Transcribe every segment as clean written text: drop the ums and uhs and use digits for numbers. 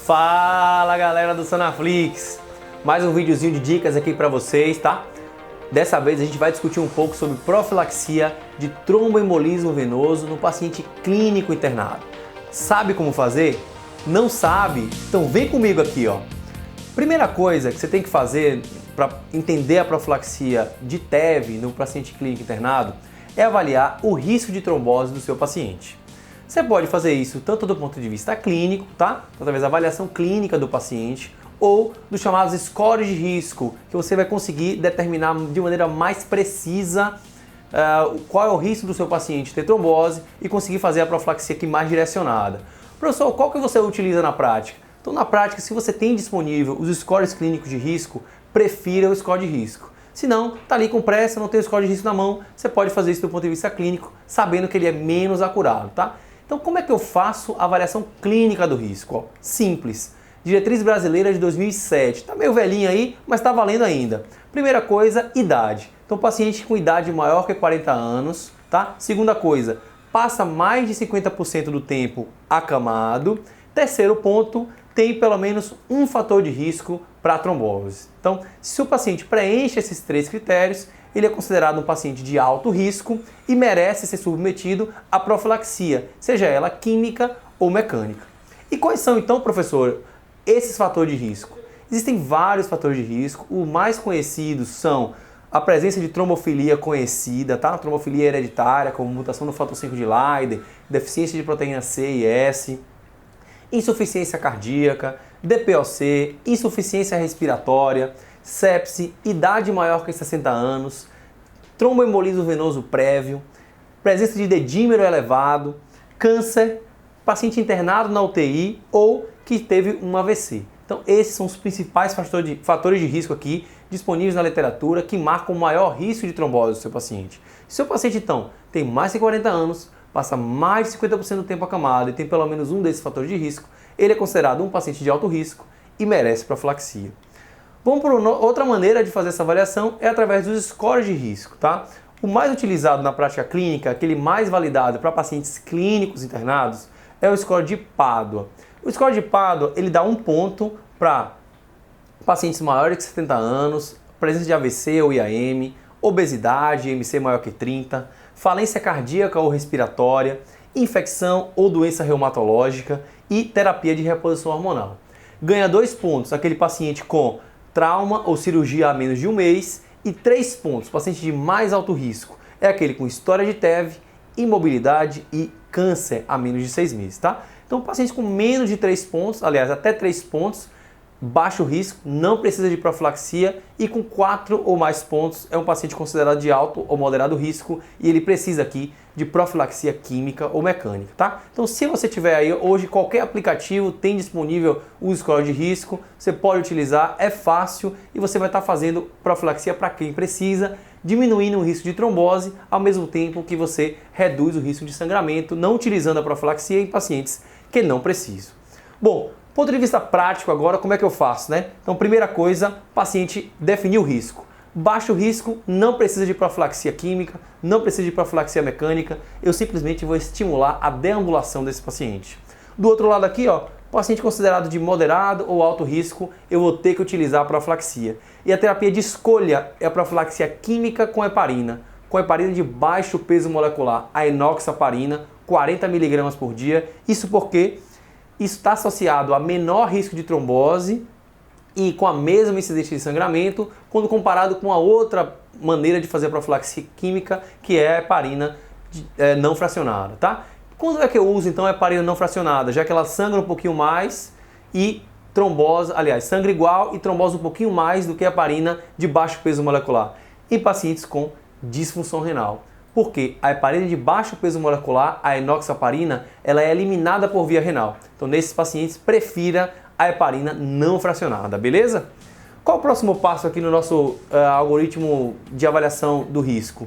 Fala galera do Sanaflix, mais um videozinho de dicas aqui para vocês, tá? Dessa vez a gente vai discutir um pouco sobre profilaxia de tromboembolismo venoso no paciente clínico internado. Sabe como fazer? Não sabe? Então vem comigo aqui, ó. Primeira coisa que você tem que fazer para entender a profilaxia de TEV no paciente clínico internado é avaliar o risco de trombose do seu paciente. Você pode fazer isso tanto do ponto de vista clínico, tá? Através da avaliação clínica do paciente, ou dos chamados scores de risco, que você vai conseguir determinar de maneira mais precisa qual é o risco do seu paciente ter trombose e conseguir fazer a profilaxia aqui mais direcionada. Professor, qual que você utiliza na prática? Então, na prática, se você tem disponível os scores clínicos de risco, prefira o score de risco. Se não, tá ali com pressa, não tem o score de risco na mão, você pode fazer isso do ponto de vista clínico, sabendo que ele é menos acurado, tá? Então, como é que eu faço a avaliação clínica do risco? Ó, simples. Diretriz brasileira de 2007. Tá meio velhinho aí, mas tá valendo ainda. Primeira coisa, idade. Então, paciente com idade maior que 40 anos, tá? Segunda coisa, passa mais de 50% do tempo acamado. Terceiro ponto, tem pelo menos um fator de risco para trombose. Então, se o paciente preenche esses três critérios, ele é considerado um paciente de alto risco e merece ser submetido à profilaxia, seja ela química ou mecânica. E quais são então, professor, esses fatores de risco? Existem vários fatores de risco. Os mais conhecidos são a presença de trombofilia conhecida, tá? Trombofilia hereditária, como mutação no fator 5 de Leiden, deficiência de proteína C e S, insuficiência cardíaca, DPOC, insuficiência respiratória, sepse, idade maior que 60 anos, tromboembolismo venoso prévio, presença de dedímero elevado, câncer, paciente internado na UTI ou que teve um AVC. Então esses são os principais fatores de risco aqui disponíveis na literatura que marcam o maior risco de trombose do seu paciente. Se o seu paciente então tem mais de 40 anos, passa mais de 50% do tempo acamado e tem pelo menos um desses fatores de risco, ele é considerado um paciente de alto risco e merece profilaxia. Vamos para outra maneira de fazer essa avaliação é através dos scores de risco, tá? O mais utilizado na prática clínica, aquele mais validado para pacientes clínicos internados, é o score de Padua. O score de Padua, ele dá um ponto para pacientes maiores de 70 anos, presença de AVC ou IAM, obesidade, IMC maior que 30, falência cardíaca ou respiratória, infecção ou doença reumatológica e terapia de reposição hormonal. Ganha 2 pontos aquele paciente com trauma ou cirurgia há menos de um mês e 3 pontos, paciente de mais alto risco, é aquele com história de TEV, imobilidade e câncer há menos de 6 meses, tá? Então, paciente com menos de 3 pontos, aliás, até 3 pontos, baixo risco, não precisa de profilaxia e com 4 ou mais pontos é um paciente considerado de alto ou moderado risco e ele precisa aqui de profilaxia química ou mecânica, tá? Então se você tiver aí hoje qualquer aplicativo tem disponível o score de risco, você pode utilizar, é fácil e você vai estar fazendo profilaxia para quem precisa, diminuindo o risco de trombose ao mesmo tempo que você reduz o risco de sangramento, não utilizando a profilaxia em pacientes que não precisam. Bom, ponto de vista prático agora, como é que eu faço, né? Então, primeira coisa, paciente definir o risco. Baixo risco, não precisa de profilaxia química, não precisa de profilaxia mecânica, eu simplesmente vou estimular a deambulação desse paciente. Do outro lado aqui, ó, paciente considerado de moderado ou alto risco, eu vou ter que utilizar a profilaxia. E a terapia de escolha é a profilaxia química com heparina de baixo peso molecular, a enoxaparina, 40 mg por dia, isso porque isso está associado a menor risco de trombose e com a mesma incidência de sangramento quando comparado com a outra maneira de fazer a profilaxia química, que é a heparina não fracionada, tá? Quando é que eu uso então a heparina não fracionada? Já que ela sangra um pouquinho mais e trombose, aliás, sangra igual e trombose um pouquinho mais do que a heparina de baixo peso molecular em pacientes com disfunção renal. Porque a heparina de baixo peso molecular, a enoxaparina, ela é eliminada por via renal. Então, nesses pacientes, prefira a heparina não fracionada, beleza? Qual o próximo passo aqui no nosso algoritmo de avaliação do risco?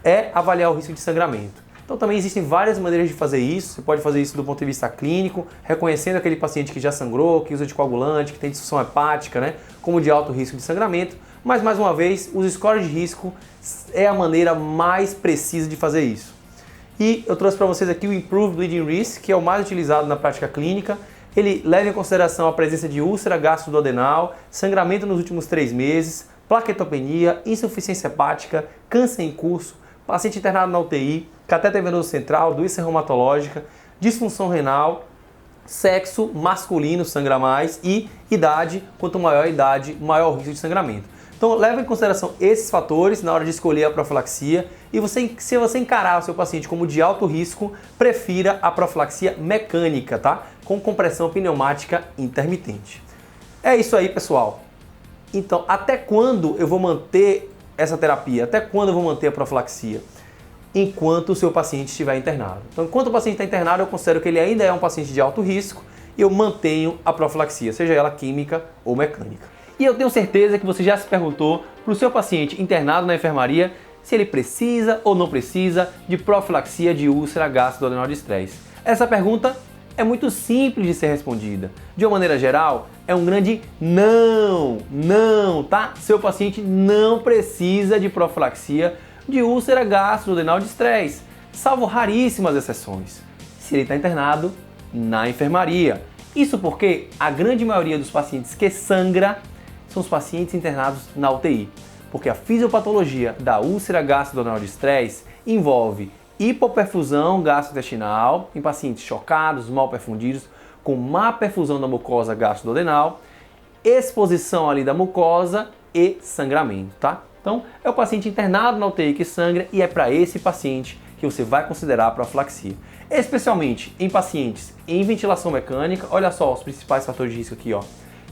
É avaliar o risco de sangramento. Então, também existem várias maneiras de fazer isso. Você pode fazer isso do ponto de vista clínico, reconhecendo aquele paciente que já sangrou, que usa anticoagulante, que tem disfunção hepática, né, como de alto risco de sangramento. Mas, mais uma vez, os scores de risco é a maneira mais precisa de fazer isso. E eu trouxe para vocês aqui o Improved Bleeding Risk, que é o mais utilizado na prática clínica. Ele leva em consideração a presença de úlcera gastroduodenal, sangramento nos últimos 3 meses, plaquetopenia, insuficiência hepática, câncer em curso, paciente internado na UTI, catéter venoso central, doença reumatológica, disfunção renal, sexo masculino sangra mais e idade. Quanto maior a idade, maior o risco de sangramento. Então leva em consideração esses fatores na hora de escolher a profilaxia e se você encarar o seu paciente como de alto risco, prefira a profilaxia mecânica, tá? Com compressão pneumática intermitente. É isso aí, pessoal. Então, até quando eu vou manter essa terapia? Até quando eu vou manter a profilaxia? Enquanto o seu paciente estiver internado. Então, enquanto o paciente está internado, eu considero que ele ainda é um paciente de alto risco e eu mantenho a profilaxia, seja ela química ou mecânica. E eu tenho certeza que você já se perguntou para o seu paciente internado na enfermaria se ele precisa ou não precisa de profilaxia de úlcera gastroduodenal de estresse. Essa pergunta é muito simples de ser respondida. De uma maneira geral, é um grande não, tá? Seu paciente não precisa de profilaxia de úlcera gastroduodenal de estresse, salvo raríssimas exceções, se ele está internado na enfermaria. Isso porque a grande maioria dos pacientes que sangra são os pacientes internados na UTI, porque a fisiopatologia da úlcera gastroduodenal de estresse envolve hipoperfusão gastrointestinal em pacientes chocados, mal perfundidos, com má perfusão da mucosa gastroduodenal, exposição ali da mucosa e sangramento, tá? Então, é o paciente internado na UTI que sangra e é para esse paciente que você vai considerar a profilaxia. Especialmente em pacientes em ventilação mecânica, olha só os principais fatores de risco aqui, ó.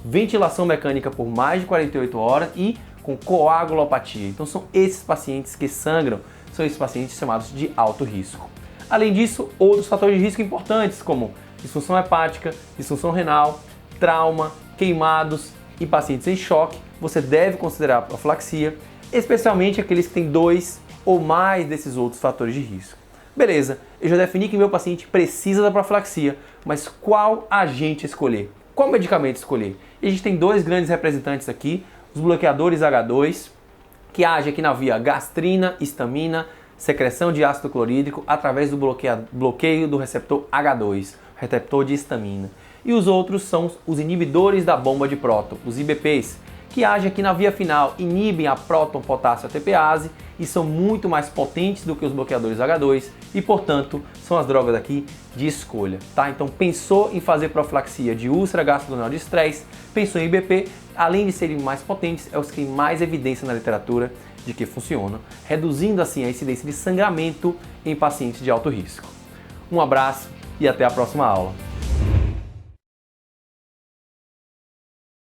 Ventilação mecânica por mais de 48 horas e com coagulopatia. Então, são esses pacientes que sangram, são esses pacientes chamados de alto risco. Além disso, outros fatores de risco importantes como disfunção hepática, disfunção renal, trauma, queimados e pacientes em choque, você deve considerar a profilaxia, especialmente aqueles que têm 2 ou mais desses outros fatores de risco. Beleza, eu já defini que meu paciente precisa da profilaxia, mas qual agente escolher? Qual medicamento escolher? E a gente tem 2 grandes representantes aqui, os bloqueadores H2, que agem aqui na via gastrina, histamina, secreção de ácido clorídrico através do bloqueio do receptor H2, receptor de histamina. E os outros são os inibidores da bomba de próton, os IBPs, que agem aqui na via final, inibem a próton-potássio ATPase e são muito mais potentes do que os bloqueadores H2 e, portanto, são as drogas aqui de escolha, tá? Então, pensou em fazer profilaxia de úlcera gastroduodenal de estresse, pensou em IBP, além de serem mais potentes, é os que têm mais evidência na literatura de que funcionam, reduzindo assim a incidência de sangramento em pacientes de alto risco. Um abraço e até a próxima aula.